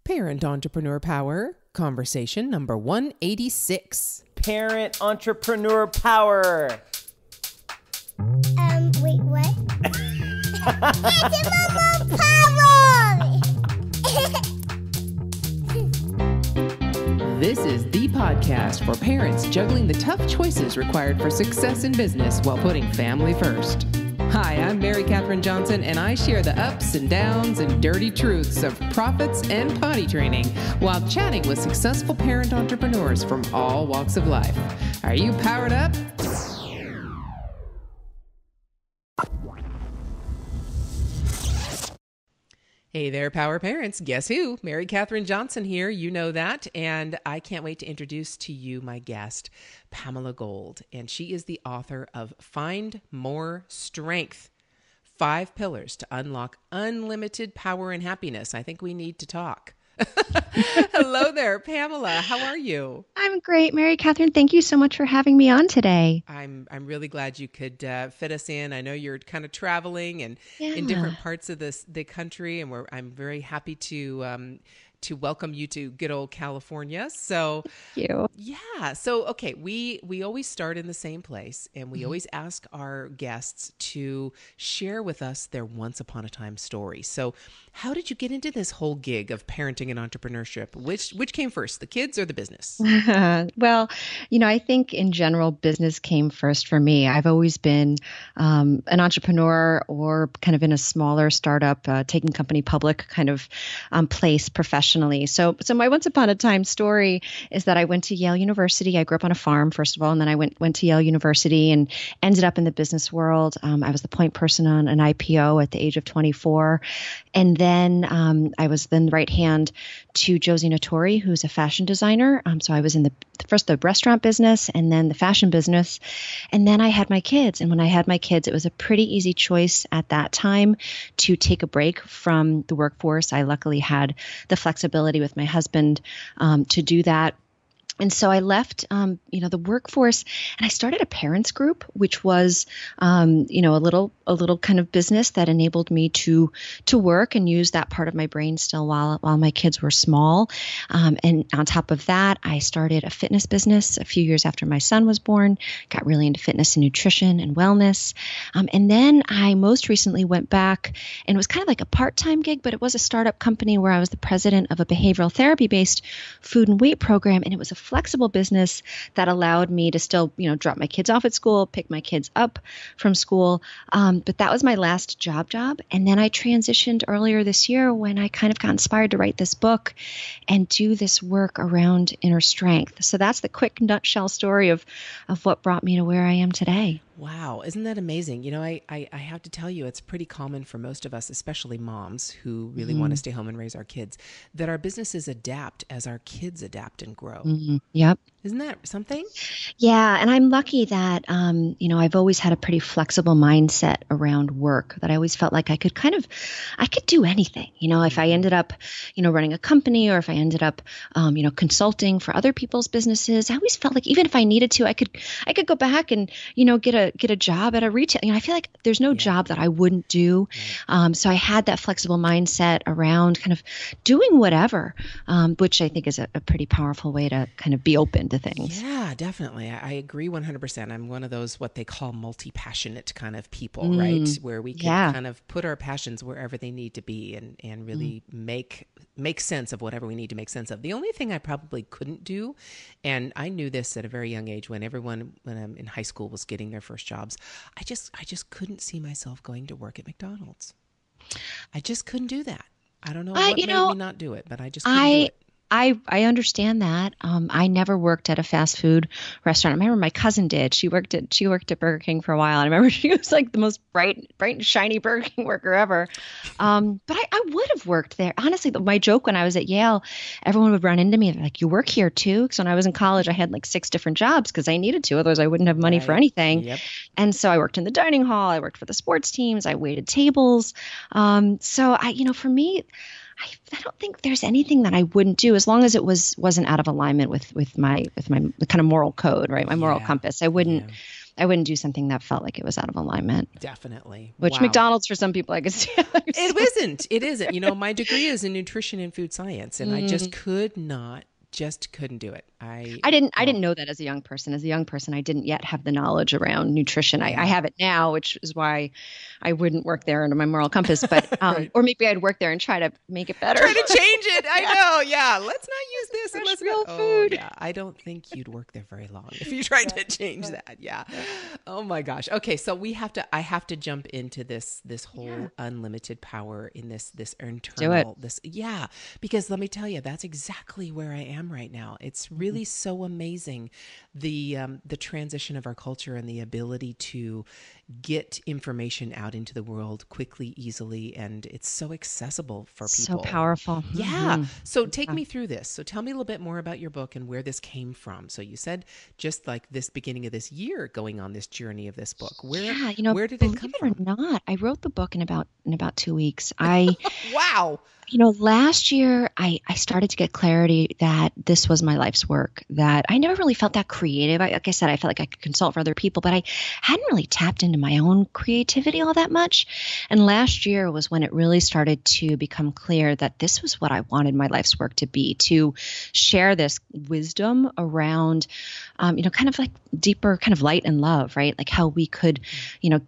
Parent Entrepreneur Power, conversation number 186. Parent Entrepreneur Power. Wait, what? Entrepreneur Power! This is the podcast for parents juggling the tough choices required for success in business while putting family first. Hi, I'm Mary Catherine Johnson, and I share the ups and downs and dirty truths of profits and potty training while chatting with successful parent entrepreneurs from all walks of life. Are you powered up? Hey there, Power Parents. Guess who? Mary Catherine Johnson here. You know that. And I can't wait to introduce to you my guest, Pamela Gold. And she is the author of Find More Strength, 5 Pillars to Unlock Unlimited Power and Happiness. I think we need to talk. Hello there, Pamela. How are you? I'm great, Mary Catherine. Thank you so much for having me on today. I'm really glad you could fit us in. I know you're kind of traveling and in different parts of the country, and I'm very happy to welcome you to good old California. So Thank you. Yeah. So, okay. We always start in the same place, and we always ask our guests to share with us their once upon a time story. So how did you get into this whole gig of parenting and entrepreneurship? Which came first, the kids or the business? Well, I think in general, business came first for me. I've always been an entrepreneur or kind of in a smaller startup, taking company public kind of place professionally. So my once upon a time story is that I went to Yale University. I grew up on a farm, first of all, and then I went to Yale University and ended up in the business world. I was the point person on an IPO at the age of 24. And then I was then right hand to Josie Notori, who's a fashion designer. So I was in first the restaurant business and then the fashion business. And then I had my kids. And when I had my kids, it was a pretty easy choice at that time to take a break from the workforce. I luckily had the flexibility with my husband to do that. And so I left, the workforce, and I started a parents group, which was, a little kind of business that enabled me to work and use that part of my brain still while my kids were small. And on top of that, I started a fitness business a few years after my son was born, got really into fitness and nutrition and wellness. And then I most recently went back, and it was kind of like a part-time gig, but it was a startup company where I was the president of a behavioral therapy-based food and weight program, and it was a flexible business that allowed me to still, drop my kids off at school, pick my kids up from school. But that was my last job. And then I transitioned earlier this year when I kind of got inspired to write this book and do this work around inner strength. So that's the quick nutshell story of what brought me to where I am today. Wow. Isn't that amazing? I have to tell you, it's pretty common for most of us, especially moms who really want to stay home and raise our kids, that our businesses adapt as our kids adapt and grow. Yep. Isn't that something? Yeah. And I'm lucky that, I've always had a pretty flexible mindset around work, that I always felt like I could do anything. If I ended up, running a company, or if I ended up, consulting for other people's businesses, I always felt like even if I needed to, I could go back and, get a job at a retail. I feel like there's no job that I wouldn't do. Right. So I had that flexible mindset around kind of doing whatever, which I think is a pretty powerful way to kind of be open to things. Yeah, definitely. I agree 100%. I'm one of those, what they call multi-passionate kind of people, right? Where we can kind of put our passions wherever they need to be and really make sense of whatever we need to make sense of. The only thing I probably couldn't do, and I knew this at a very young age when I'm in high school was getting their first jobs, I just couldn't see myself going to work at McDonald's. I just couldn't do that. I don't know what made me not do it, but I just couldn't do it. I understand that. I never worked at a fast food restaurant. I remember my cousin did. She worked at Burger King for a while. I remember she was like the most bright and shiny Burger King worker ever. But I would have worked there. Honestly, my joke when I was at Yale, everyone would run into me. They're like, "You work here too?" Because when I was in college, I had like 6 different jobs because I needed to. Otherwise, I wouldn't have money for anything. Yep. And so I worked in the dining hall. I worked for the sports teams. I waited tables. So for me, I don't think there's anything that I wouldn't do as long as it wasn't out of alignment with my kind of moral code, right? My moral compass. I wouldn't I wouldn't do something that felt like it was out of alignment. Definitely. Which Wow. McDonald's for some people I could see. It isn't. It isn't. You know, my degree is in nutrition and food science, and I just couldn't do it. I didn't know that as a young person. As a young person, I didn't yet have the knowledge around nutrition. I have it now, which is why I wouldn't work there under my moral compass. But Right. or maybe I'd work there and try to make it better. Try to change it. I know. Yeah. Let's not use this. Fresh, Unless real Oh, food. yeah. I don't think you'd work there very long if you tried to change that. Yeah. Oh my gosh. Okay. So I have to jump into this whole unlimited power in this internal, yeah, because let me tell you, that's exactly where I am right now. It's really so amazing, the transition of our culture and the ability to get information out into the world quickly, easily, and it's so accessible for people. So powerful. Yeah. So take me through this. So tell me a little bit more about your book and where this came from. So you said just like this beginning of this year going on this journey of this book. Where did it come from? Believe it or not, I wrote the book in about 2 weeks. Wow. Last year I started to get clarity that this was my life's work, that I never really felt that creative. Like I said, I felt like I could consult for other people, but I hadn't really tapped into my own creativity all that much. And last year was when it really started to become clear that this was what I wanted my life's work to be, to share this wisdom around, kind of like deeper kind of light and love, right? Like how we could,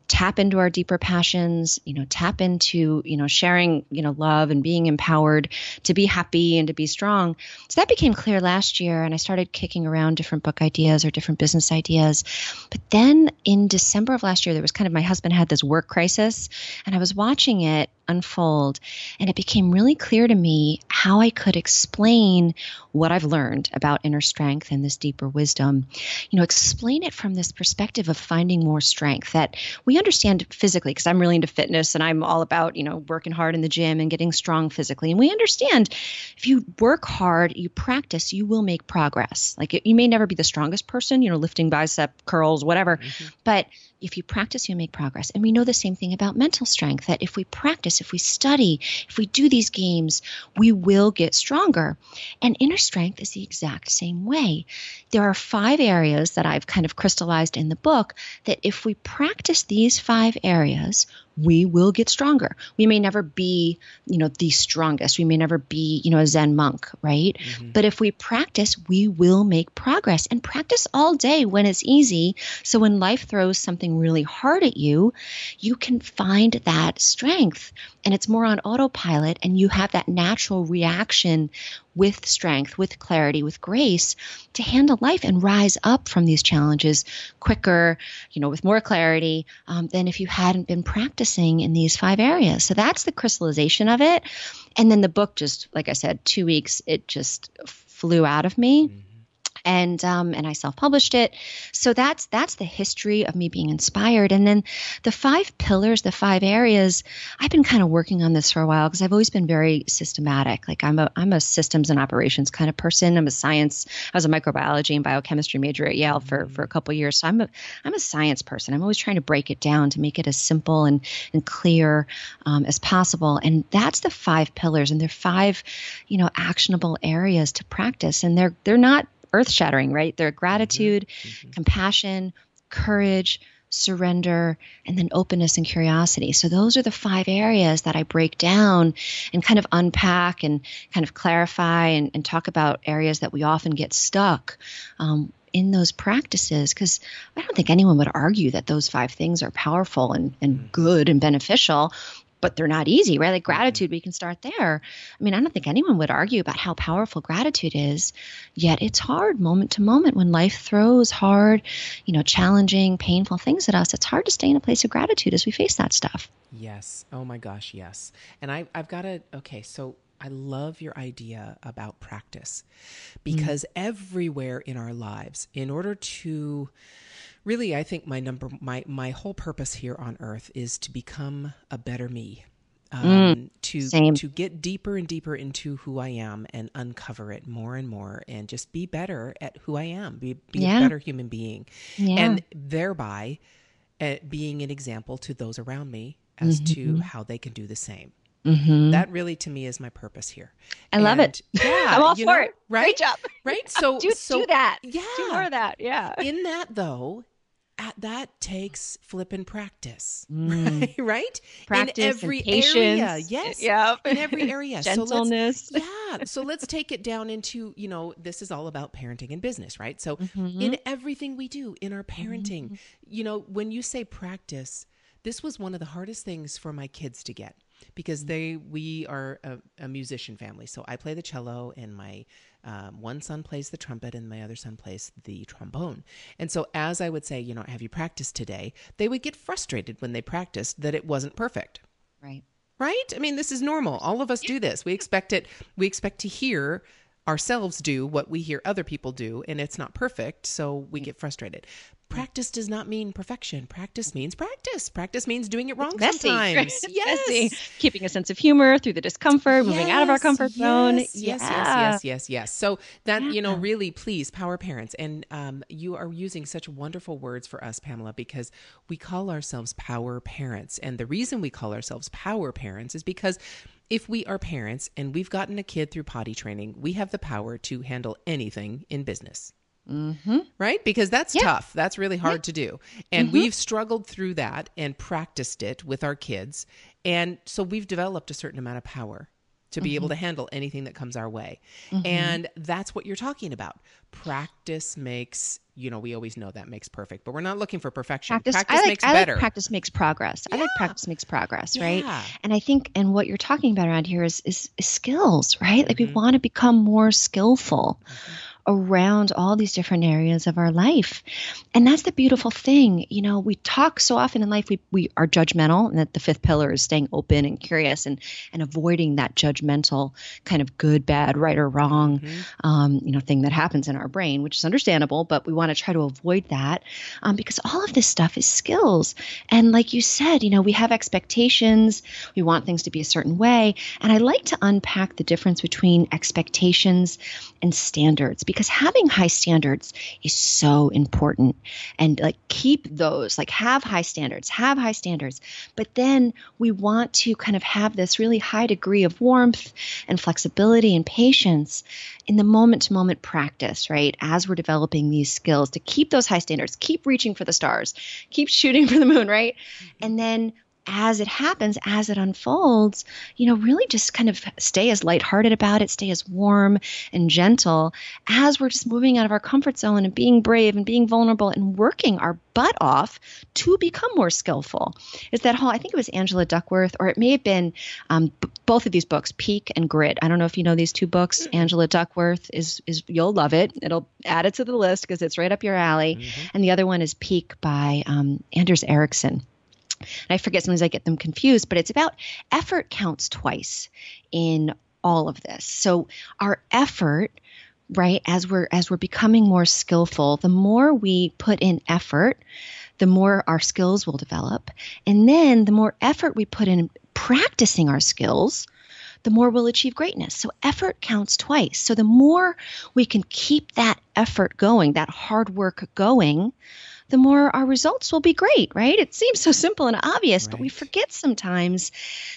tap into our deeper passions, tap into, sharing, love and being empowered to be happy and to be strong. So that became clear last year, and I started kicking around different book ideas or different business ideas. But then in December of last year, there was kind of, my husband had this work crisis, and I was watching it unfold, and it became really clear to me how I could explain what I've learned about inner strength and this deeper wisdom, explain it from this perspective of finding more strength that we understand physically, because I'm really into fitness and I'm all about, working hard in the gym and getting strong physically. And we understand if you work hard, you practice, you will make progress. Like you may never be the strongest person, lifting bicep curls, whatever, but if you practice, you make progress. And we know the same thing about mental strength, that if we practice, if we study, if we do these games, we will get stronger. And inner strength is the exact same way. There are 5 areas that I've kind of crystallized in the book that if we practice these 5 areas, we will get stronger. We may never be, the strongest. We may never be, a Zen monk, right? But if we practice, we will make progress, and practice all day when it's easy. So when life throws something really hard at you, you can find that strength, and it's more on autopilot, and you have that natural reaction with strength, with clarity, with grace to handle life and rise up from these challenges quicker, with more clarity than if you hadn't been practicing in these 5 areas. So that's the crystallization of it. And then the book just, like I said, 2 weeks, it just flew out of me. And I self-published it. So that's the history of me being inspired. And then the 5 pillars, the 5 areas, I've been kind of working on this for a while because I've always been very systematic. Like I'm a systems and operations kind of person. I was a microbiology and biochemistry major at Yale for a couple of years. So I'm a science person. I'm always trying to break it down to make it as simple and clear as possible. And that's the 5 pillars, and they're 5, actionable areas to practice. And they're not earth-shattering, right? They're gratitude, compassion, courage, surrender, and then openness and curiosity. So those are the 5 areas that I break down and kind of unpack and kind of clarify and talk about areas that we often get stuck in those practices, because I don't think anyone would argue that those 5 things are powerful and good and beneficial. But they're not easy, right? Like gratitude, we can start there. I mean, I don't think anyone would argue about how powerful gratitude is, yet it's hard moment to moment when life throws hard, challenging, painful things at us. It's hard to stay in a place of gratitude as we face that stuff. Yes. Oh my gosh, yes. And I've got to, okay, so I love your idea about practice, because everywhere in our lives, in order to really, I think my whole purpose here on earth is to become a better me, to get deeper and deeper into who I am and uncover it more and more, and just be better at who I am, be a better human being, and thereby being an example to those around me as to how they can do the same. That really, to me, is my purpose here. I love it. Yeah, I'm all for it. Right? Great job. Right? So do that. Yeah. Do more of that. Yeah. In that, though, that takes flippin' practice, right? Right? Practice in every and patience. area. Yes. Yep. In every area. Gentleness. So let's take it down into, this is all about parenting and business, right? So Mm-hmm. in everything we do, in our parenting, Mm-hmm. when you say practice, this was one of the hardest things for my kids to get, because we are a musician family. So I play the cello, and my one son plays the trumpet, and my other son plays the trombone. And so as I would say, have you practiced today? They would get frustrated when they practiced that it wasn't perfect. Right. Right? I mean, this is normal. All of us do this. We expect it. We expect to hear ourselves do what we hear other people do, and it's not perfect, so we get frustrated. Practice does not mean perfection. Practice means practice. Practice means doing it wrong sometimes. Yes. Messy. Keeping a sense of humor through the discomfort, moving out of our comfort zone. Yes. So that, Yeah. really, please, power parents. And you are using such wonderful words for us, Pamela, because we call ourselves power parents. And the reason we call ourselves power parents is because if we are parents and we've gotten a kid through potty training, we have the power to handle anything in business. Mm-hmm. Right? Because that's tough. That's really hard to do. And we've struggled through that and practiced it with our kids. And so we've developed a certain amount of power to be able to handle anything that comes our way. And that's what you're talking about. Practice makes, we always know that makes perfect, but we're not looking for perfection. Practice makes better. I like practice makes progress. I like practice makes progress, right? Yeah. And I think, and what you're talking about around here is skills, right? Like we want to become more skillful around all these different areas of our life. And that's the beautiful thing. We talk so often in life, we are judgmental, and that the fifth pillar is staying open and curious and avoiding that judgmental kind of good, bad, right or wrong, thing that happens in our brain, which is understandable, but we want to try to avoid that because all of this stuff is skills. And like you said, we have expectations. We want things to be a certain way. And I like to unpack the difference between expectations and standards, because having high standards is so important. And keep those, have high standards, but then we want to kind of have this really high degree of warmth and flexibility and patience in the moment to moment practice, right? As we're developing these skills to keep those high standards, keep reaching for the stars, keep shooting for the moon, right? And then as it happens, as it unfolds, really just kind of stay as lighthearted about it, stay as warm and gentle as we're just moving out of our comfort zone and being brave and being vulnerable and working our butt off to become more skillful. It's that whole, I think it was Angela Duckworth, or it may have been both of these books, Peak and Grit. I don't know if you know these two books. Angela Duckworth is you'll love it. It'll add it to the list because it's right up your alley. And the other one is Peak by Anders Ericsson. And I forget, sometimes I get them confused, but it's about effort counts twice in all of this. So our effort, right, as we're becoming more skillful, the more we put in effort, the more our skills will develop. And then the more effort we put in practicing our skills, the more we'll achieve greatness. So effort counts twice. So the more we can keep that effort going, that hard work going, the more our results will be great, right? It seems so simple and obvious, but we forget sometimes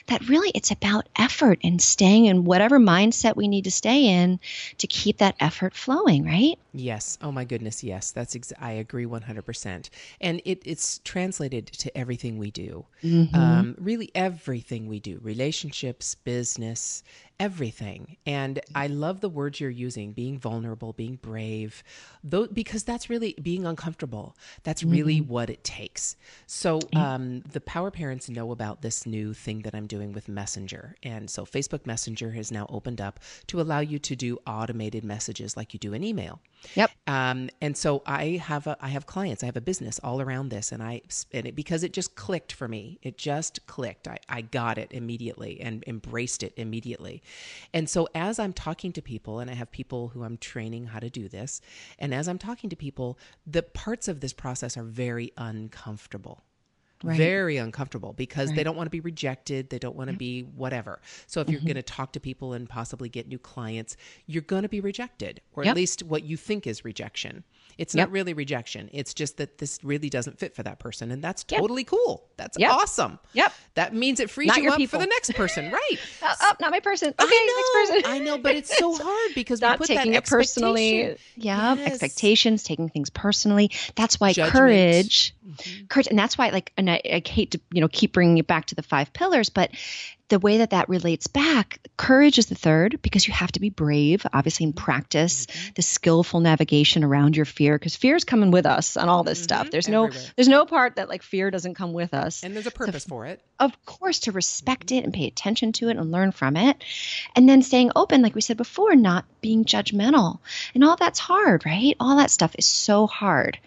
that really it's about effort and staying in whatever mindset we need to stay in to keep that effort flowing, right? Yes. Oh my goodness. Yes. I agree 100%. And it's translated to everything we do. Really everything we do, relationships, business, everything. And I love the words you're using, being vulnerable, being brave, because that's really being uncomfortable. That's really what it takes. So the power parents know about this new thing that I'm doing with Messenger. And so Facebook Messenger has now opened up to allow you to do automated messages like you do an email. Yep. And so I have clients, I have a business all around this, because it just clicked for me. It just clicked. I got it immediately and embraced it immediately. And so as I'm talking to people, and I have people who I'm training how to do this, and as I'm talking to people, the parts of this process are very uncomfortable. very uncomfortable because they don't want to be rejected. They don't want to be whatever. So if you're going to talk to people and possibly get new clients, you're going to be rejected, or at least what you think is rejection. It's not really rejection. It's just that this really doesn't fit for that person. And that's totally cool. That's awesome. That means it frees you up for the next person. Right. Not my person. Okay, next person. I know, but it's so hard because not we put taking that it personally. Expectations, taking things personally. That's why courage, and that's why, like, and I hate to, keep bringing it back to the 5 pillars, but the way that relates back, courage is the third, because you have to be brave, obviously, in practice, the skillful navigation around your fear, because fear is coming with us on all this stuff. There's no part that, like, fear doesn't come with us. And there's a purpose for it. Of course, to respect it and pay attention to it and learn from it. And then staying open, like we said before, not being judgmental. And all that's hard, right? All that stuff is so hard.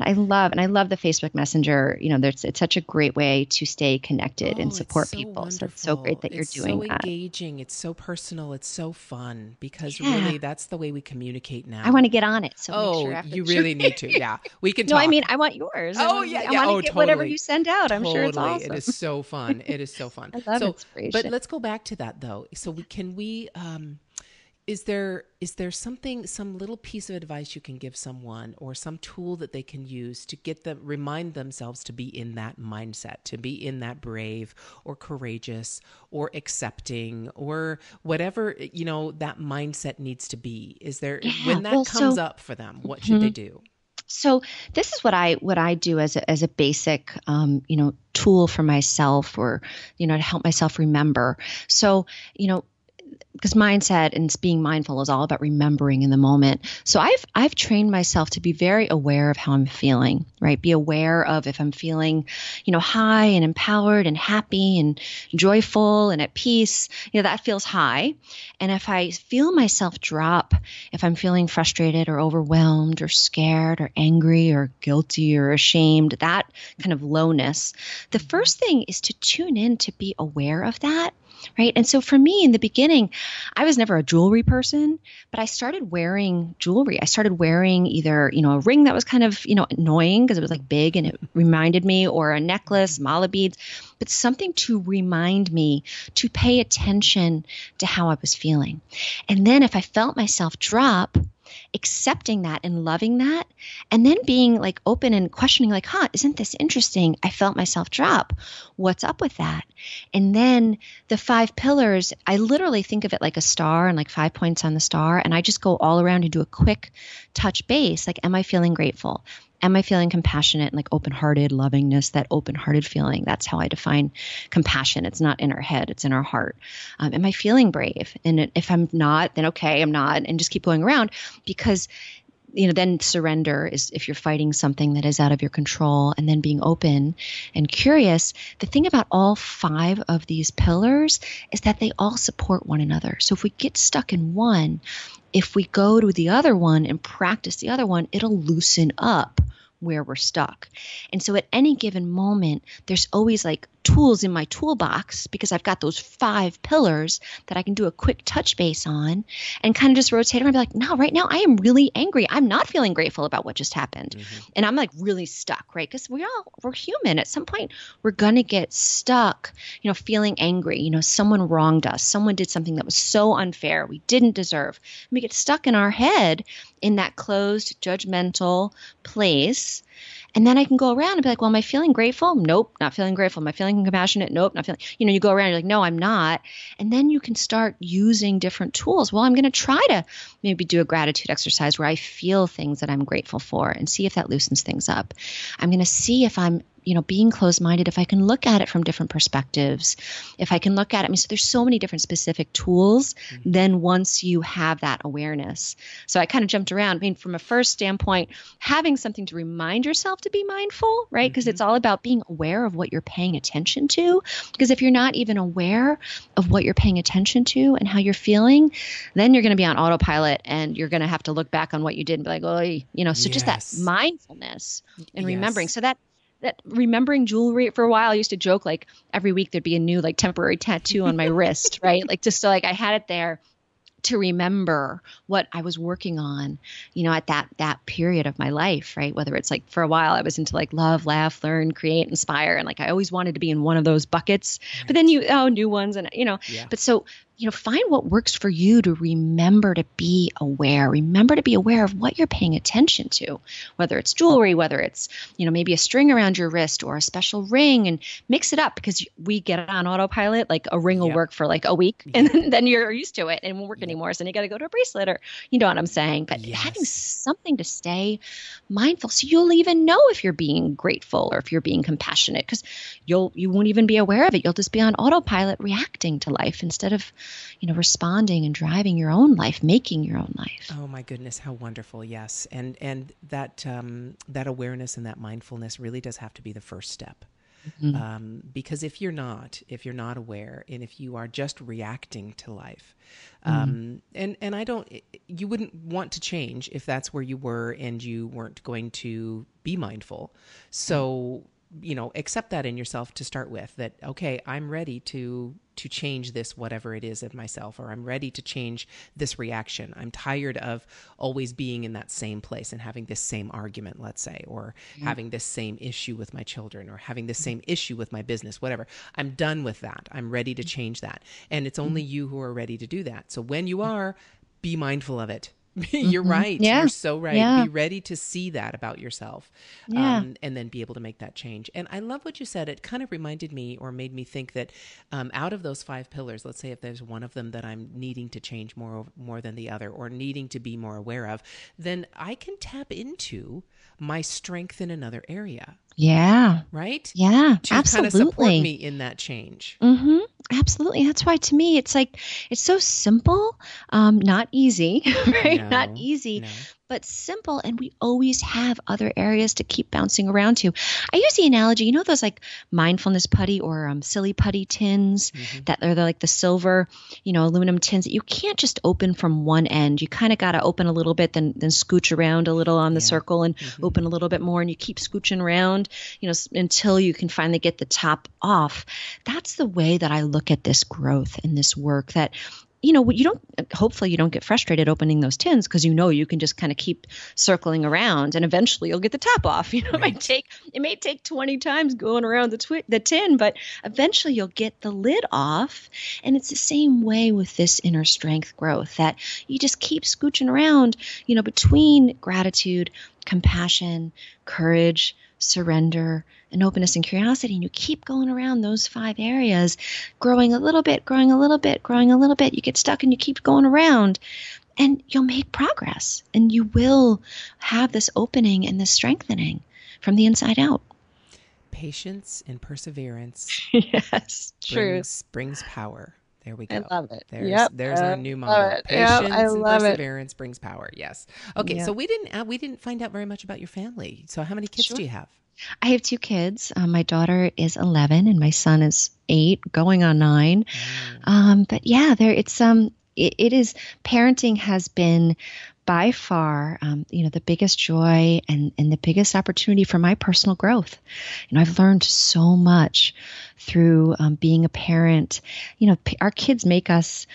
I love the Facebook Messenger. It's such a great way to stay connected and support people. Wonderful. So it's so great that you're doing that. It's so engaging. It's so personal. It's so fun because really that's the way we communicate now. I want to get on it. So you really need to. Yeah, we can talk. No, I mean, I want yours. I want to get totally. whatever you send out. I'm sure it's awesome. It is so fun. It is so fun. I love inspiration. But let's go back to that though. So is there some little piece of advice you can give someone or some tool that they can use to remind themselves to be in that mindset, to be in that brave or courageous or accepting or whatever, that mindset needs to be? Is there, when that comes up for them, what should they do? So this is what I do as a basic, tool for myself, or, to help myself remember. So, because mindset and being mindful is all about remembering in the moment. So I've trained myself to be very aware of how I'm feeling, right? Be aware of if I'm feeling, high and empowered and happy and joyful and at peace, that feels high. And if I feel myself drop, if I'm feeling frustrated or overwhelmed or scared or angry or guilty or ashamed, that kind of lowness, the first thing is to tune in to be aware of that. Right. And so for me in the beginning, I was never a jewelry person, but I started wearing jewelry. I started wearing either, a ring that was kind of, annoying because it was like big and it reminded me, or a necklace, mala beads, but something to remind me to pay attention to how I was feeling. And then if I felt myself drop, accepting that and loving that, and then being like open and questioning, like, isn't this interesting? I felt myself drop. What's up with that? And then the 5 pillars, I literally think of it like a star and like 5 points on the star. And I just go all around and do a quick touch base. Like, am I feeling grateful? Am I feeling compassionate and like open-hearted, lovingness, that open-hearted feeling? That's how I define compassion. It's not in our head, it's in our heart. Am I feeling brave? And if I'm not, then okay, I'm not, and just keep going around, because then surrender is if you're fighting something that is out of your control, and then being open and curious. The thing about all 5 of these pillars is that they all support one another. So if we get stuck in one, if we go to the other one and practice the other one, it'll loosen up where we're stuck. And so at any given moment, there's always like tools in my toolbox, because I've got those 5 pillars that I can do a quick touch base on and kind of just rotate around and be like, no, right now I am really angry. I'm not feeling grateful about what just happened. And I'm like really stuck, right? Because we're human. At some point, we're going to get stuck, feeling angry. Someone wronged us. Someone did something that was so unfair we didn't deserve. And we get stuck in our head in that closed, judgmental place. And then I can go around and be like, well, am I feeling grateful? Nope, not feeling grateful. Am I feeling compassionate? Nope, not feeling. You go around, you're like, no, I'm not. And then you can start using different tools. Well, I'm going to try to maybe do a gratitude exercise where I feel things that I'm grateful for and see if that loosens things up. I'm going to see if I'm being closed-minded, if I can look at it from different perspectives, if I can look at it. So there's so many different specific tools then once you have that awareness. So I kind of jumped around. From a first standpoint, having something to remind yourself to be mindful, right? Because it's all about being aware of what you're paying attention to. Because if you're not even aware of what you're paying attention to and how you're feeling, then you're going to be on autopilot and you're going to have to look back on what you did and be like, oh, so just that mindfulness and remembering. So that remembering jewelry, for a while, I used to joke like every week there'd be a new like temporary tattoo on my wrist, right? Like just so like I had it there to remember what I was working on, at that period of my life, right? Whether it's like for a while I was into like love, laugh, learn, create, inspire. And like, I always wanted to be in one of those buckets, but then new ones. And, but so, find what works for you to remember to be aware. Remember to be aware of what you're paying attention to, whether it's jewelry, whether it's, maybe a string around your wrist or a special ring, and mix it up, because we get on autopilot. Like a ring will work for like a week and then you're used to it and won't work anymore. So then you got to go to a bracelet, or you know what I'm saying? But having something to stay mindful, so you'll even know if you're being grateful or if you're being compassionate, because you won't even be aware of it. You'll just be on autopilot reacting to life instead of responding and driving your own life, making your own life. Oh my goodness, how wonderful. Yes. And that awareness and that mindfulness really does have to be the first step. Because if you're not aware, and if you are just reacting to life, and you wouldn't want to change if that's where you were and you weren't going to be mindful. So, accept that in yourself to start with, that, okay, I'm ready to change this, whatever it is of myself, or I'm ready to change this reaction. I'm tired of always being in that same place and having this same argument, let's say, or having this same issue with my children, or having this same issue with my business, whatever. I'm done with that. I'm ready to change that. And it's only you who are ready to do that. So when you are, be mindful of it. You're right. Yeah. You're so right. Yeah. Be ready to see that about yourself, and then be able to make that change. And I love what you said. It kind of reminded me, or made me think that out of those 5 pillars, let's say if there's one of them that I'm needing to change more than the other, or needing to be more aware of, then I can tap into my strength in another area. Yeah. Right? Yeah, to absolutely. kind of support me in that change. Absolutely. That's why, to me, it's like, it's so simple, not easy, right? No, not easy, but simple. And we always have other areas to keep bouncing around to. I use the analogy, those like mindfulness putty or silly putty tins that are like the silver, aluminum tins that you can't just open from one end. You kind of got to open a little bit, then scooch around a little on the circle and open a little bit more. And you keep scooching around, until you can finally get the top off. That's the way that I look at this growth and this work, that hopefully you don't get frustrated opening those tins, because you can just kind of keep circling around, and eventually you'll get the top off. It may take 20 times going around the tin, but eventually you'll get the lid off. And it's the same way with this inner strength growth, that you just keep scooching around, between gratitude, compassion, courage, surrender, and openness and curiosity. And you keep going around those 5 areas, growing a little bit, growing a little bit, growing a little bit. You get stuck and you keep going around, and you'll make progress, and you will have this opening and this strengthening from the inside out. Patience and perseverance. Yes, true. Brings power. There we go. I love it. There's our new motto. Patience and perseverance brings power. Yes. Okay. Yep. So we didn't find out very much about your family. So how many kids do you have? I have 2 kids. My daughter is 11 and my son is 8, going on 9. But yeah, it is, parenting has been by far, the biggest joy and the biggest opportunity for my personal growth. I've learned so much through being a parent. Our kids make us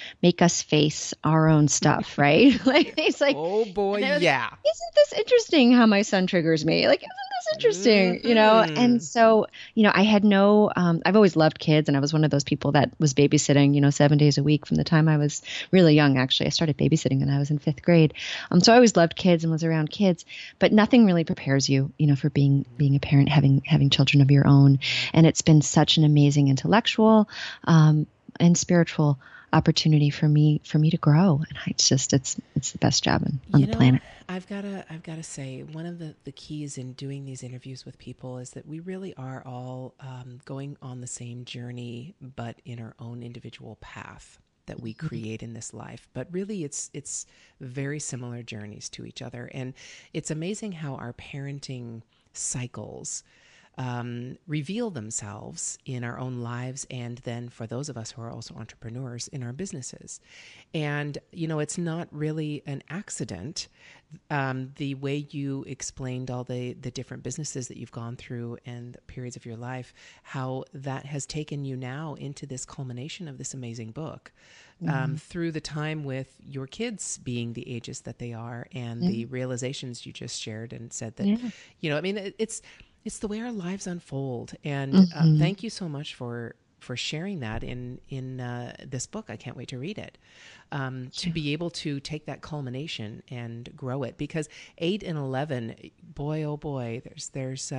face our own stuff, right? It's like, oh boy, yeah. Isn't this interesting how my son triggers me? Like, isn't this interesting? And so, I had I've always loved kids, and I was one of those people that was babysitting, 7 days a week from the time I was really young. Actually, I started babysitting when I was in 5th grade. So I always loved kids and was around kids, but nothing really prepares you, for being a parent, having children of your own. And it's been such an amazing intellectual and spiritual opportunity for me to grow. And it's the best job on the planet. I've got to say, one of the keys in doing these interviews with people is that we really are all going on the same journey, but in our own individual path that we create in this life. But really it's very similar journeys to each other. And it's amazing how our parenting cycles reveal themselves in our own lives, and then for those of us who are also entrepreneurs, in our businesses. And, it's not really an accident. The way you explained all the different businesses that you've gone through and periods of your life, how that has taken you now into this culmination of this amazing book. Through the time with your kids being the ages that they are, and the realizations you just shared and said that, it's the way our lives unfold. And thank you so much for sharing that in this book. I can't wait to read it. To be able to take that culmination and grow it, because 8 and 11, boy, oh boy, there's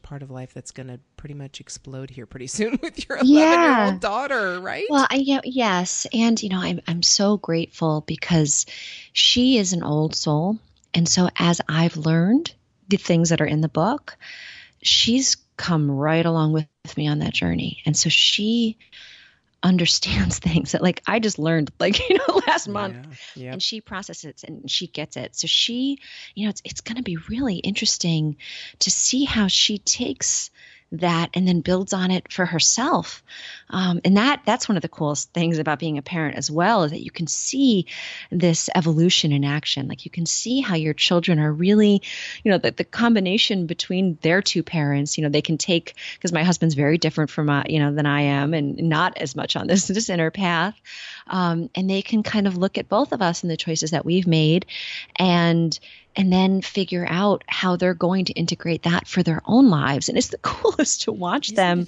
part of life that's going to pretty much explode here pretty soon with your 11-year-old daughter, right? Well, yes. And, I'm so grateful because she is an old soul. And so as I've learned the things that are in the book, she's come right along with me on that journey. And so she understands things that I just learned last month, and she processes it and she gets it. So she, it's going to be really interesting to see how she takes that and then builds on it for herself. And that's one of the coolest things about being a parent as well, is that you can see this evolution in action. Like you can see how your children are really, the combination between their two parents, they can take, because my husband's very different from, than I am, and not as much on this inner path. And they can kind of look at both of us and the choices that we've made, and then figure out how they're going to integrate that for their own lives. And it's the coolest to watch them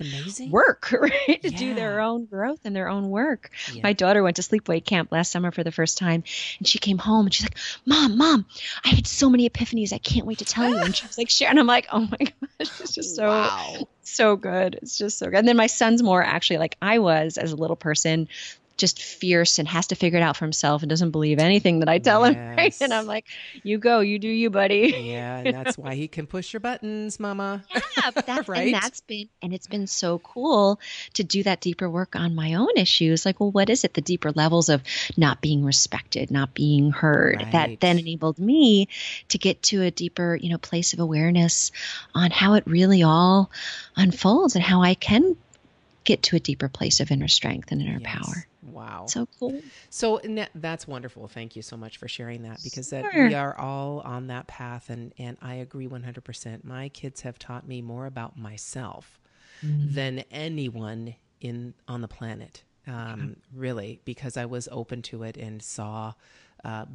work, right? To do their own growth and their own work. Yeah. My daughter went to sleepaway camp last summer for the first time, and she came home and she's like, Mom, I had so many epiphanies. I can't wait to tell you. And she was like, share. And I'm like, oh my gosh, it's just so good. It's just so good. And then my son's more actually like I was as a little person, just fierce and has to figure it out for himself and doesn't believe anything that I tell him. Right? And I'm like, you go, you do you, buddy. Yeah. And that's why he can push your buttons, Mama. Yeah. But right? And it's been so cool to do that deeper work on my own issues. Like, well, what is it? The deeper levels of not being respected, not being heard, that then enabled me to get to a deeper, place of awareness on how it really all unfolds and how I can get to a deeper place of inner strength and inner power. Wow. So cool. So that's wonderful. Thank you so much for sharing that, because we are all on that path. And I agree 100%. My kids have taught me more about myself than anyone on the planet, really, because I was open to it and saw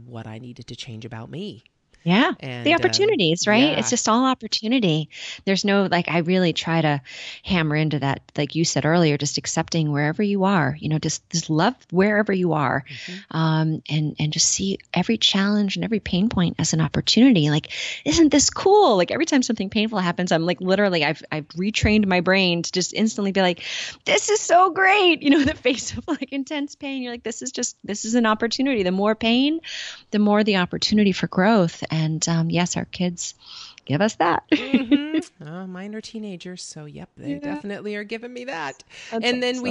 what I needed to change about me. Yeah. And the opportunities, right? Yeah. It's just all opportunity. There's no, I really try to hammer into that, like you said earlier, just accepting wherever you are, just love wherever you are. And just see every challenge and every pain point as an opportunity. Like, isn't this cool? Like every time something painful happens, I'm like, literally, I've retrained my brain to just instantly be like, this is so great. In the face of intense pain, you're like, this is an opportunity. The more pain, the more the opportunity for growth. And yes, our kids give us that. Mine are teenagers, so yep, they definitely are giving me that. And then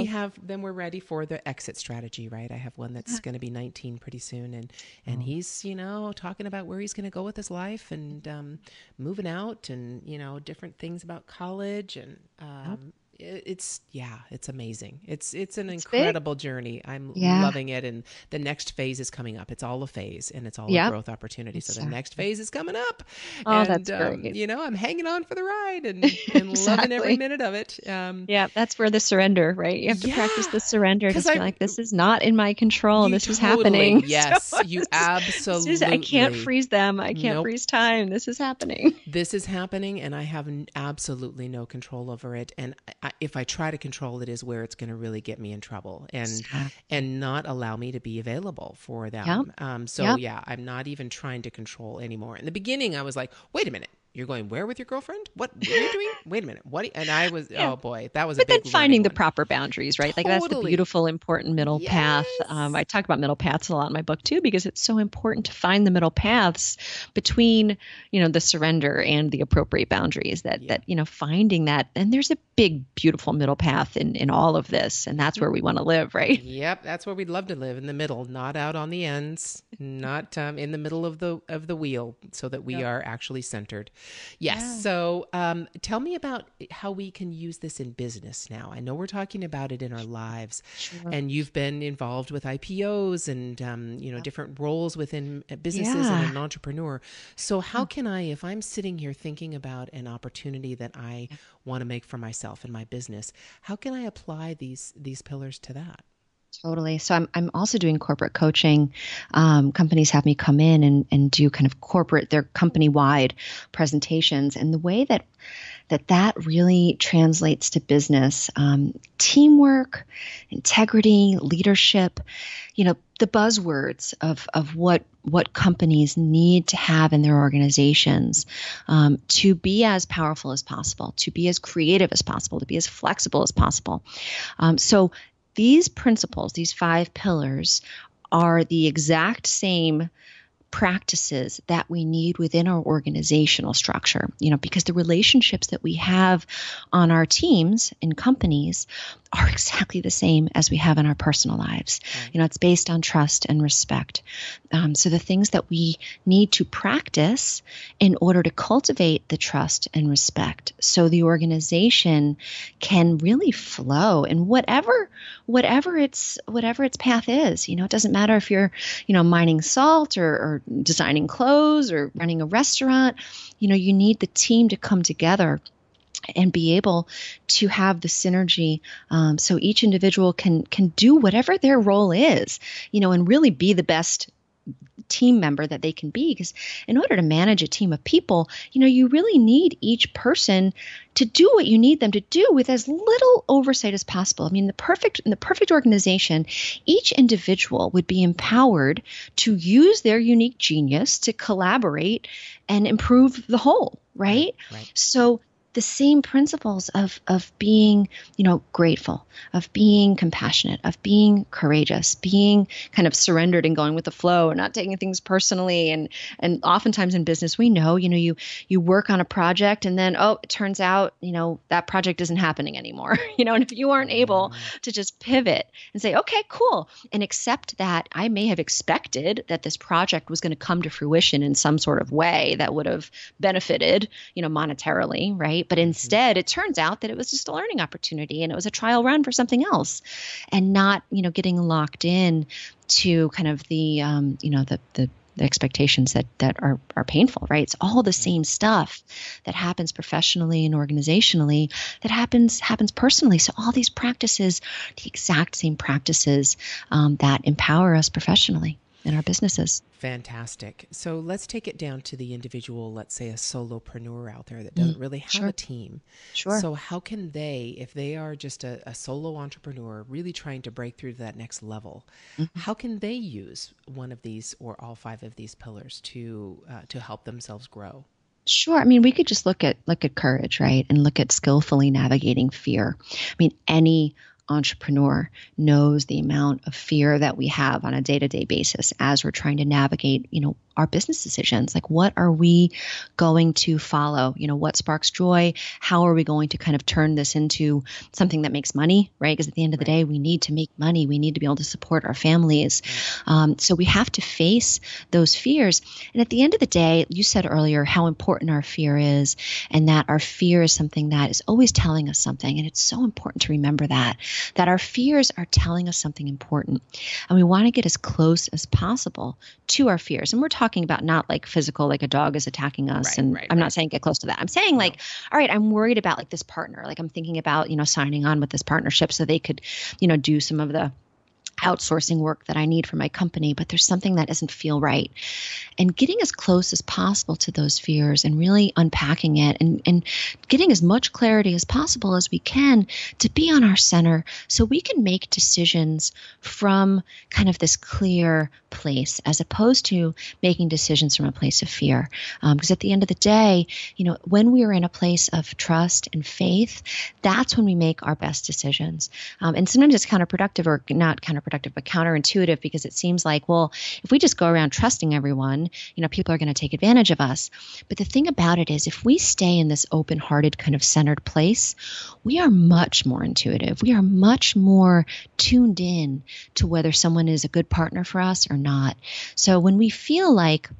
then we're ready for the exit strategy, right? I have one that's going to be 19 pretty soon, and he's talking about where he's going to go with his life and moving out, and different things about college, and it's amazing. It's an incredible journey. I'm loving it. And the next phase is coming up. It's all a phase, and it's all a growth opportunity. So the next phase is coming up. Oh, and, that's great. I'm hanging on for the ride and loving every minute of it. That's where the surrender, right? You have to practice the surrender. Because you're like, this is not in my control. This is happening. Yes, so you absolutely. I can't freeze them. I can't freeze time. This is happening. This is happening, and I have absolutely no control over it. And if I try to control it, is where it's going to really get me in trouble and not allow me to be available for them. I'm not even trying to control anymore. In the beginning, I was like, wait a minute. You're going where with your girlfriend? What are you doing? Wait a minute. What? And I was, oh boy, that was a big one. But then finding the proper boundaries, right? Totally. Like that's the beautiful, important middle path. I talk about middle paths a lot in my book too, because it's so important to find the middle paths between, the surrender and the appropriate boundaries that finding that. And there's a big, beautiful middle path in all of this. And that's where we want to live, right? Yep, that's where we'd love to live, in the middle, not out on the ends, not in the middle of the wheel, so that we are actually centered. Yes. Yeah. So tell me about how we can use this in business now. I know we're talking about it in our lives, and you've been involved with IPOs and different roles within businesses and an entrepreneur. So how can I, if I'm sitting here thinking about an opportunity that I want to make for myself and my business, how can I apply these pillars to that? Totally. So I'm also doing corporate coaching. Companies have me come in and do kind of their company-wide presentations. And the way that really translates to business, teamwork, integrity, leadership, the buzzwords of what companies need to have in their organizations, to be as powerful as possible, to be as creative as possible, to be as flexible as possible. So these principles, these 5 pillars, are the exact same practices that we need within our organizational structure, because the relationships that we have on our teams in companies are exactly the same as we have in our personal lives. Right. It's based on trust and respect. So the things that we need to practice in order to cultivate the trust and respect, so the organization can really flow in whatever its path is. It doesn't matter if you're, mining salt or designing clothes or running a restaurant. You need the team to come together and be able to have the synergy, so each individual can do whatever their role is, and really be the best team member that they can be. Because in order to manage a team of people, you really need each person to do what you need them to do with as little oversight as possible. I mean, in the perfect organization, each individual would be empowered to use their unique genius to collaborate and improve the whole, right? Right. So the same principles of being, grateful, of being compassionate, of being courageous, being kind of surrendered and going with the flow and not taking things personally. And oftentimes in business, we know, you work on a project and then, it turns out, that project isn't happening anymore, and if you aren't able to just pivot and say, okay, cool, and accept that I may have expected that this project was going to come to fruition in some sort of way that would have benefited, monetarily, right? But instead, it turns out that it was just a learning opportunity and it was a trial run for something else, and not, getting locked in to kind of the expectations that are painful, right? It's all the same stuff that happens professionally and organizationally that happens personally. So all these practices, the exact same practices that empower us professionally in our businesses. Fantastic. So let's take it down to the individual, let's say a solopreneur out there that doesn't really have a team. Sure. So how can they, if they are just a solo entrepreneur really trying to break through to that next level, how can they use one of these or all 5 of these pillars to help themselves grow? Sure. I mean, we could just look at courage, right? And look at skillfully navigating fear. I mean, any entrepreneur knows the amount of fear that we have on a day-to-day basis as we're trying to navigate, our business decisions. Like, what are we going to follow? What sparks joy? How are we going to kind of turn this into something that makes money, right? Because at the end of the day, we need to make money. We need to be able to support our families. So we have to face those fears. And at the end of the day, you said earlier how important our fear is, and that our fear is something that is always telling us something. And it's so important to remember that our fears are telling us something important. And we want to get as close as possible to our fears. And we're talking about not like physical, like a dog is attacking us. I'm not saying get close to that. I'm saying all right, I'm worried about like this partner. Like I'm thinking about, signing on with this partnership so they could, do some of the outsourcing work that I need for my company, but there's something that doesn't feel right. And getting as close as possible to those fears and really unpacking it and getting as much clarity as possible as we can to be on our center so we can make decisions from kind of this clear place as opposed to making decisions from a place of fear. Because at the end of the day, when we are in a place of trust and faith, that's when we make our best decisions. And sometimes it's counterproductive or not counterproductive, counterproductive, but counterintuitive, because it seems like, well, if we just go around trusting everyone, people are going to take advantage of us. But the thing about it is, if we stay in this open-hearted kind of centered place, we are much more intuitive. We are much more tuned in to whether someone is a good partner for us or not. So when we feel like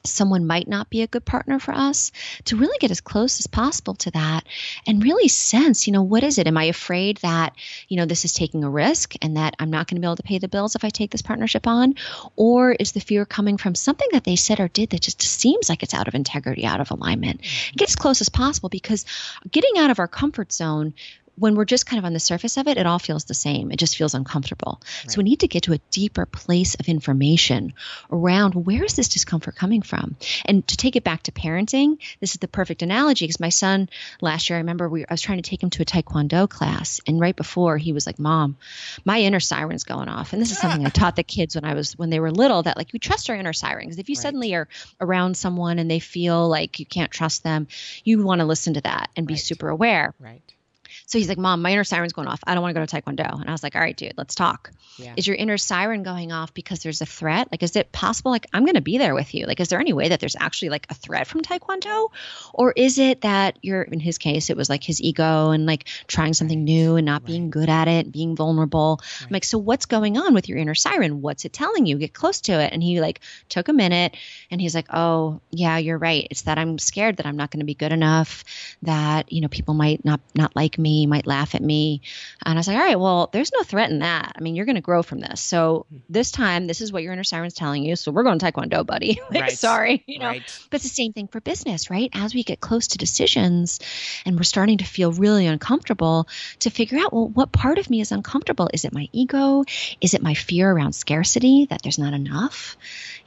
someone might not be a good partner for us, to really get as close as possible to that and really sense, what is it? Am I afraid that, this is taking a risk and that I'm not going to be able to pay the bills if I take this partnership on? Or is the fear coming from something that they said or did that just seems like it's out of integrity, out of alignment? Get as close as possible, because getting out of our comfort zone, when we're just kind of on the surface of it, it all feels the same. It just feels uncomfortable. Right. So we need to get to a deeper place of information around, where is this discomfort coming from? And to take it back to parenting, this is the perfect analogy, because my son last year, I remember I was trying to take him to a Taekwondo class. And right before, he was like, Mom, my inner siren's going off. And this is something I taught the kids when they were little, that like, we trust our inner siren. Because if you suddenly are around someone and they feel like you can't trust them, you want to listen to that and be super aware. Right. So he's like, Mom, my inner siren's going off. I don't want to go to Taekwondo. And I was like, all right, dude, let's talk. Yeah. Is your inner siren going off because there's a threat? Like, is it possible? Like, I'm going to be there with you. Like, is there any way that there's actually like a threat from Taekwondo? Or is it that in his case, it was like his ego and like trying something new and not being good at it, being vulnerable. Right. I'm like, so what's going on with your inner siren? What's it telling you? Get close to it. And he like took a minute and he's like, oh yeah, you're right. It's that I'm scared that I'm not going to be good enough, that, people might not like me, might laugh at me. And I was like, all right, well, there's no threat in that. I mean, you're going to grow from this. So this time, this is what your inner siren's telling you. So we're going to Taekwondo, buddy. Like, sorry, But it's the same thing for business, right? As we get close to decisions and we're starting to feel really uncomfortable, to figure out, well, what part of me is uncomfortable? Is it my ego? Is it my fear around scarcity, that there's not enough?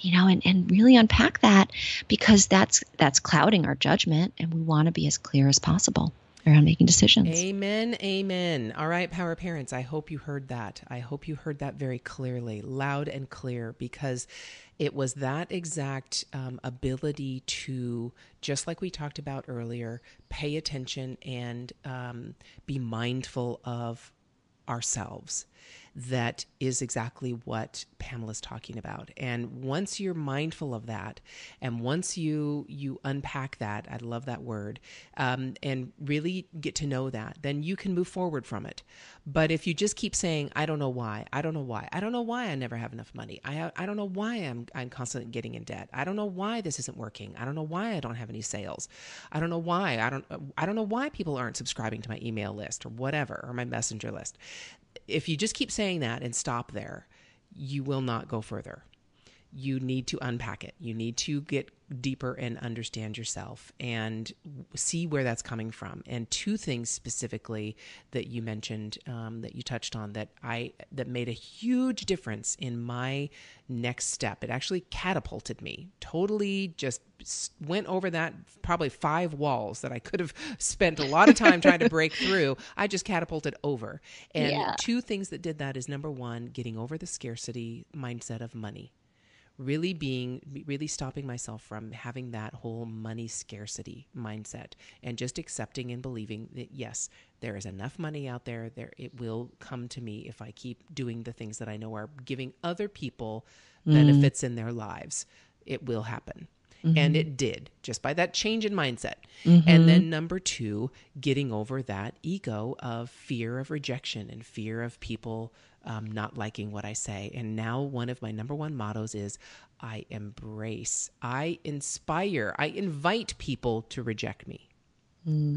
And really unpack that, because that's clouding our judgment, and we want to be as clear as possible around making decisions. Amen. Amen. All right, Power Parents, I hope you heard that. I hope you heard that very clearly, loud and clear, because it was that exact ability to, just like we talked about earlier, pay attention and be mindful of ourselves. That is exactly what Pamela's talking about. And once you're mindful of that, and once you unpack that, I love that word, and really get to know that, then you can move forward from it. But if you just keep saying, I don't know why I never have enough money. I don't know why I'm constantly getting in debt. I don't know why this isn't working. I don't know why I don't have any sales. I don't know why. I don't know why people aren't subscribing to my email list or whatever, or my messenger list. If you just keep saying that and stop there, you will not go further. You need to unpack it. You need to get deeper and understand yourself and see where that's coming from. And two things specifically that you mentioned, that you touched on, that made a huge difference in my next step. It actually catapulted me. Totally just went over that probably 5 walls that I could have spent a lot of time trying to break through. I just catapulted over. And two things that did that is, number one, getting over the scarcity mindset of money. Really stopping myself from having that whole money scarcity mindset, and just accepting and believing that, yes, there is enough money out there. It will come to me if I keep doing the things that I know are giving other people benefits in their lives. It will happen. Mm-hmm. And it did, just by that change in mindset. Mm-hmm. And then number 2, getting over that ego of fear of rejection and fear of people not liking what I say. And now one of my number 1 mottos is, I embrace, I inspire, I invite people to reject me.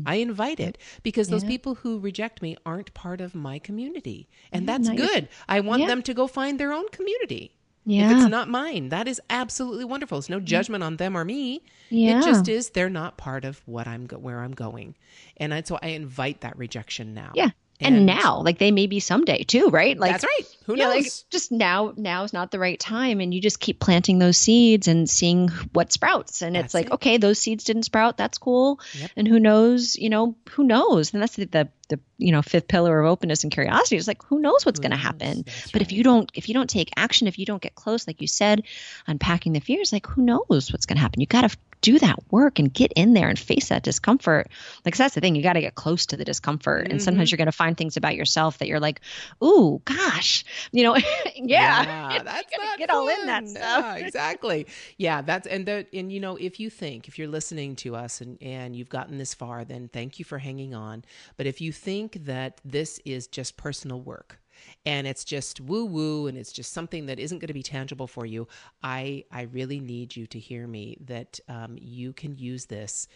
I invite it, because those people who reject me aren't part of my community. And that's good. I want them to go find their own community. Yeah. If it's not mine, that is absolutely wonderful. It's no judgment on them or me. Yeah. It just is, they're not part of where I'm going. And so I invite that rejection now. Yeah. And now, like, they may be someday too, right? Like, that's right. Who knows? Like, just now is not the right time. And you just keep planting those seeds and seeing what sprouts. And it's like, okay, those seeds didn't sprout. That's cool. Yep. And who knows, who knows? And that's the 5th pillar of openness and curiosity. It's like, who knows what's going to happen? But if you don't take action, if you don't get close, like you said, unpacking the fears, like, who knows what's going to happen? You got to do that work and get in there and face that discomfort. Like, that's the thing. You got to get close to the discomfort. And sometimes you're going to find things about yourself that you're like, ooh, gosh, yeah, that's not get fun. all in that stuff. Yeah, exactly. Yeah, if you're listening to us and you've gotten this far, then thank you for hanging on. But if you think that this is just personal work, and it's just woo-woo, and it's just something that isn't going to be tangible for you, I really need you to hear me that you can use this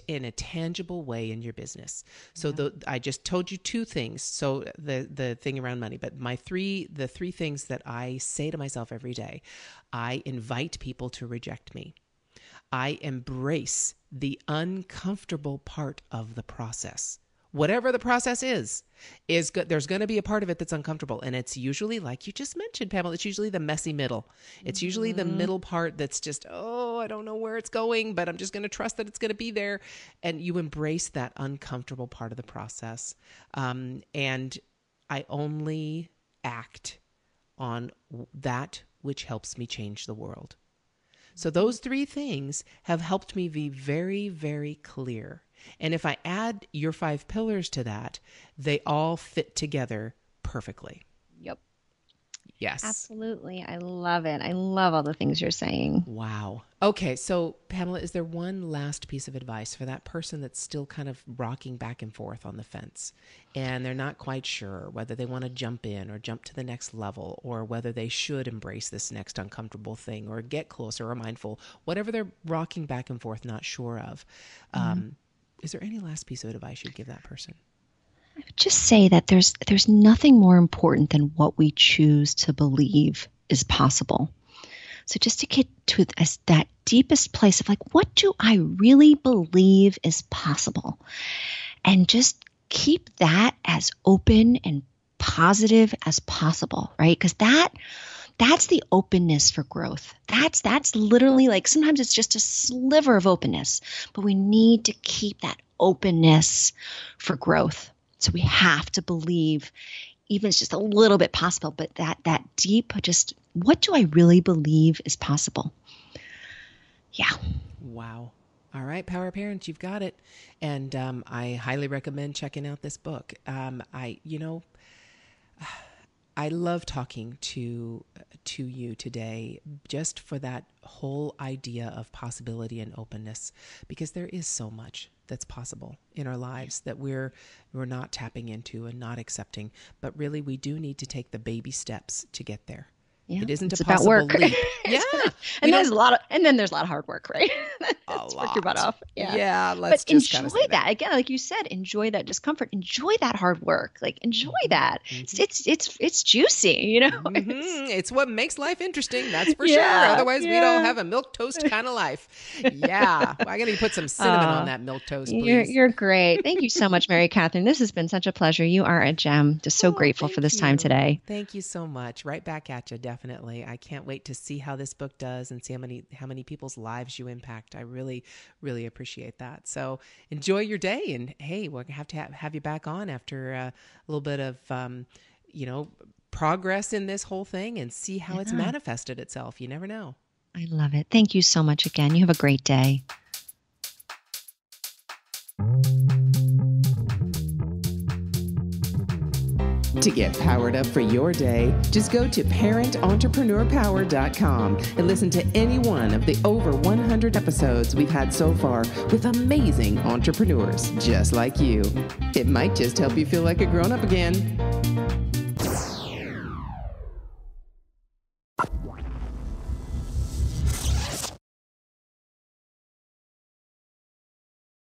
in a tangible way in your business. So I just told you 2 things. So the thing around money, but the 3 things that I say to myself every day: I invite people to reject me. I embrace the uncomfortable part of the process. Whatever the process is good. There's going to be a part of it that's uncomfortable. And it's usually, like you just mentioned, Pamela, it's usually the messy middle. It's usually the middle part that's just, I don't know where it's going, but I'm just going to trust that it's going to be there. And you embrace that uncomfortable part of the process. And I only act on that which helps me change the world. So those 3 things have helped me be very, very clear. And if I add your 5 pillars to that, they all fit together perfectly. Yep. Yes. Absolutely. I love it. I love all the things you're saying. Wow. Okay. So Pamela, is there one last piece of advice for that person that's still kind of rocking back and forth on the fence, and they're not quite sure whether they want to jump in or jump to the next level, or whether they should embrace this next uncomfortable thing or get closer or mindful, whatever they're rocking back and forth, not sure of? Is there any last piece of advice you'd give that person? I would just say that there's nothing more important than what we choose to believe is possible. So just to get to that deepest place of like, what do I really believe is possible? And just keep that as open and positive as possible, right? Because that's the openness for growth. That's literally, like, sometimes it's just a sliver of openness, but we need to keep that openness for growth. So we have to believe, even it's just a little bit possible, but that deep, just what do I really believe is possible? Yeah. Wow. All right, Power Parents, you've got it. And I highly recommend checking out this book. I love talking to you today, just for that whole idea of possibility and openness, because there is so much that's possible in our lives that we're not tapping into and not accepting. But really, we do need to take the baby steps to get there. Yeah, it isn't a possible about work. leap. Yeah. And there's a lot of hard work, right? Work your butt off. Yeah. Yeah. But enjoy that. Again, like you said, enjoy that discomfort. Enjoy that hard work. Like, enjoy that. It's juicy, It's what makes life interesting. That's for sure. Otherwise, we don't have a milquetoast kind of life. Yeah. Well, I got to put some cinnamon on that milquetoast, please. You're great. Thank you so much, Mary Catherine. This has been such a pleasure. You are a gem. Just so grateful for this time today. Thank you so much. Right back at you. Definitely. I can't wait to see how this book does and see how many people's lives you impact. I really, really appreciate that. So enjoy your day, and hey, we're gonna have you back on after a little bit of progress in this whole thing, and see how it's manifested itself. You never know. I love it. Thank you so much again. You have a great day. To get powered up for your day, just go to parententrepreneur.power.com and listen to any one of the over 100 episodes we've had so far with amazing entrepreneurs just like you. It might just help you feel like a grown-up again.